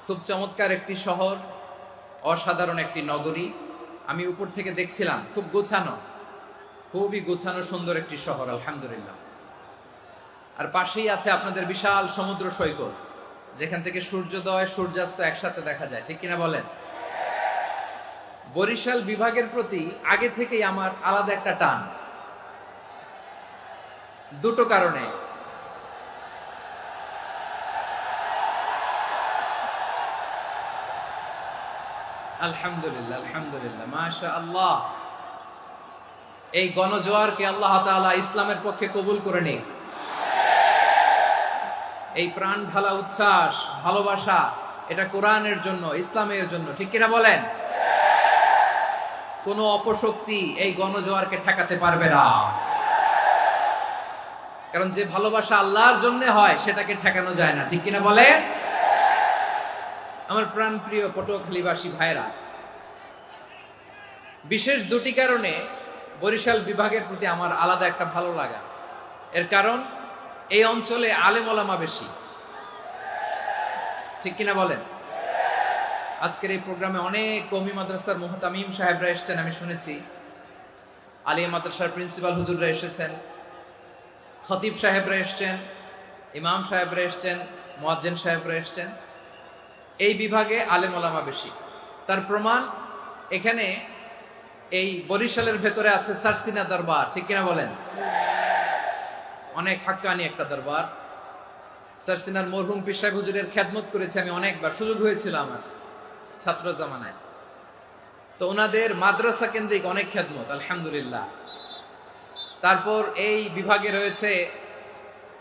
খুব চমৎকার একটি শহর, অসাধারণ একটি নগরী। আমি উপর থেকে দেখছিলাম, খুব গোছানো, খুবই গোছানো সুন্দর একটি শহর, আলহামদুলিল্লাহ। আর পাশেই আছে আপনাদের বিশাল সমুদ্র সৈকত, যেখান থেকে সূর্যোদয় সূর্যাস্ত একসাথে দেখা যায়, ঠিক কিনা বলেন? বরিশাল বিভাগের প্রতি আগে থেকেই আমার আলাদা একটা টান, দুটো কারণে। আলহামদুলিল্লাহ, আলহামদুলিল্লাহ, মাশা আল্লাহ। এই গণজোয়ারকে আল্লাহ তাআলা ইসলামের পক্ষে কবুল করে নিক। এই প্রাণ ঢালা উচ্ছ্বাস, ভালোবাসা, এটা কোরআনের জন্য, ইসলামের জন্য, ঠিক কিনা বলেন? কোন অপশক্তি এই গণজোয়ারকে ঠেকাতে পারবে না, কারণ যে ভালোবাসা আল্লাহর জন্য হয় সেটাকে ঠেকানো যায় না, ঠিক কিনা বলে? আমার প্রাণ প্রিয় পটুয়াখালীবাসী ভাইরা, বিশেষ দুটি কারণে বরিশাল বিভাগের প্রতি আমার আলাদা একটা ভালো লাগা। এর কারণ, এই অঞ্চলে আলেম ওলামা বেশি, ঠিক কিনা বলেন? আজকের এই প্রোগ্রামে অনেক কওমি মাদ্রাসার মুহতামিম সাহেবরা এসেছেন, আমি শুনেছি। আলিয়া মাদ্রাসার প্রিন্সিপাল হুজুররা এসেছেন, খতিব সাহেবরা এসেছেন, ইমাম সাহেবরা এসেছেন, মুয়াজ্জিন সাহেবরা এসেছেন। এই বিভাগে আলেম ওলামা বেশি। তার প্রমাণ, এখানে এই বরিশালের ভেতরে আছে সারসিনা দরবার, ঠিক কিনা বলেন? অনেক হাক্কানি একটা দরবার। সারসিনার মরহুম পীর সাহেব হুজুরের খেদমত করেছি আমি অনেকবার, সুযোগ হয়েছিল আমার ছাত্র জামানায়। তো ওনাদের মাদ্রাসা কেন্দ্রিক অনেক খেদমত, আলহামদুলিল্লাহ। তারপর এই বিভাগে রয়েছে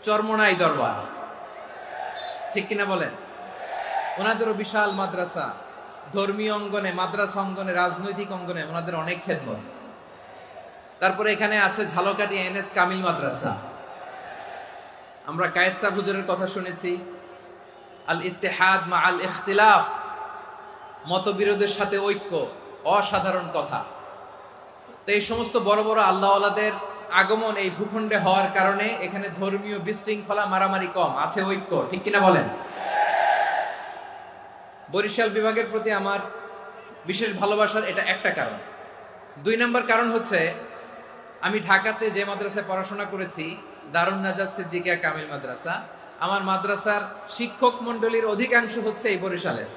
চরমোনাই দরবার, ঠিক কিনা বলেন? ওনাদেরও বিশাল মাদ্রাসা, ধর্মীয় অঙ্গনে, মাদ্রাসা অঙ্গনে, রাজনৈতিক অঙ্গনে ওনাদের অনেক খেদমত। তারপরে এখানে আছে ঝালকাঠি এনএস কামিল মাদ্রাসা। আমরা কায়েস সাহেব হুজুরের কথা শুনেছি, আল ইত্তেহাদ মা আল ইখতিলাফ, মতবিরোধের সাথে ঐক্য, অসাধারণ কথা। তো এই সমস্ত বড় বড় আল্লাহওয়ালাদের আগমন এই ভূখণ্ডে হওয়ার কারণে এখানে ধর্মীয় বিশৃঙ্খলা, মারামারি কম, আছে ঐক্য, ঠিক কিনা বলেন? বরিশাল বিভাগের প্রতি আমার বিশেষ ভালোবাসার এটা একটা কারণ। দুই নম্বর কারণ হচ্ছে, আমি ঢাকাতে যে মাদ্রাসায় পড়াশোনা করেছি, দারুন নাজাত সিদ্দিকিয়া কামিল মাদ্রাসা, আমার মাদ্রাসার শিক্ষক মন্ডলীর অধিকাংশ হচ্ছে এই বরিশালের,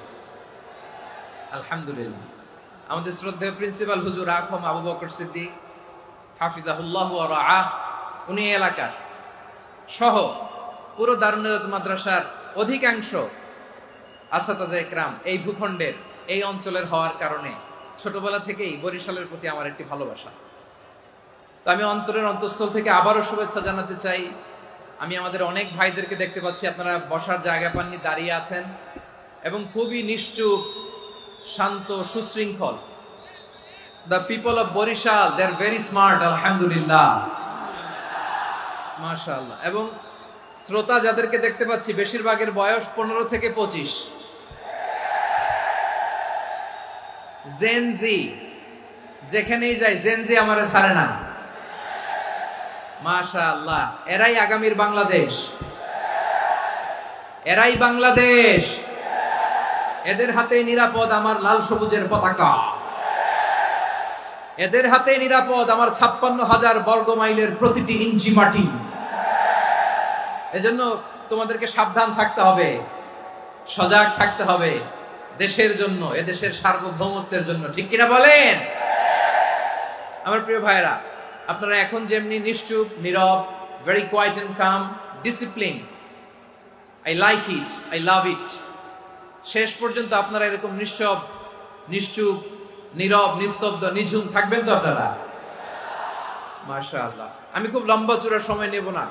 আলহামদুলিল্লাহ। আমাদের শ্রদ্ধেয় প্রিন্সিপাল হুজুর আখম আবু বকর সিদ্দিক হাফিজাহুল্লাহ ওয়া রাআহ, উনি এলাকার সহ পুরো দারুন নাজাত মাদ্রাসার অধিকাংশ আসাতাজা ইকরাম এই ভূখণ্ডের, এই অঞ্চলের হওয়ার কারণে ছোটবেলা থেকেই বরিশালের প্রতি আমার একটি ভালোবাসা। তো আমি অন্তরের অন্তঃস্থল থেকে আবারও শুভেচ্ছা জানাতে চাই। আমি আমাদের অনেক ভাইদেরকে দেখতে পাচ্ছি, আপনারা বসার জায়গা পাননি, দাঁড়িয়ে আছেন এবং খুবই নিশ্চুপ, শান্ত, সুশৃঙ্খল। The people of Barisal, they are very smart, আলহামদুলিল্লাহ, মাশাআল্লাহ। এবং শ্রোতা যাদেরকে দেখতে পাচ্ছি, বেশিরভাগের বয়স 15 থেকে 25। জেনজি, যেখানেই যাই জেনজি আমারে ছাড়ে না, মাশাআল্লাহ। এরাই আগামীর বাংলাদেশ, এরাই বাংলাদেশ। এদের হাতে নিরাপদ আমার লাল সবুজের পতাকা, এদের হাতে নিরাপদ আমার 56,000 বর্গ মাইলের প্রতিটি ইঞ্চি মাটি। এজন্য তোমাদেরকে সাবধান থাকতে হবে, সজাগ থাকতে হবে, দেশের জন্য, এদেশের সার্বভৌমত্বের জন্য, ঠিক কিনা বলেন? আমার প্রিয় ভাইরা, আপনারা এখন যেমনি নিশ্চুপ, নীরব, very quiet and calm, discipline, I like it, I love it. শেষ পর্যন্ত আপনারা এরকম নিশ্চুপ, নীরব, নিস্তব্ধ, নিঝুম থাকবেন তো আপনারা? মাশাআল্লাহ। আমি খুব লম্বা চূড়ার সময় নেব না।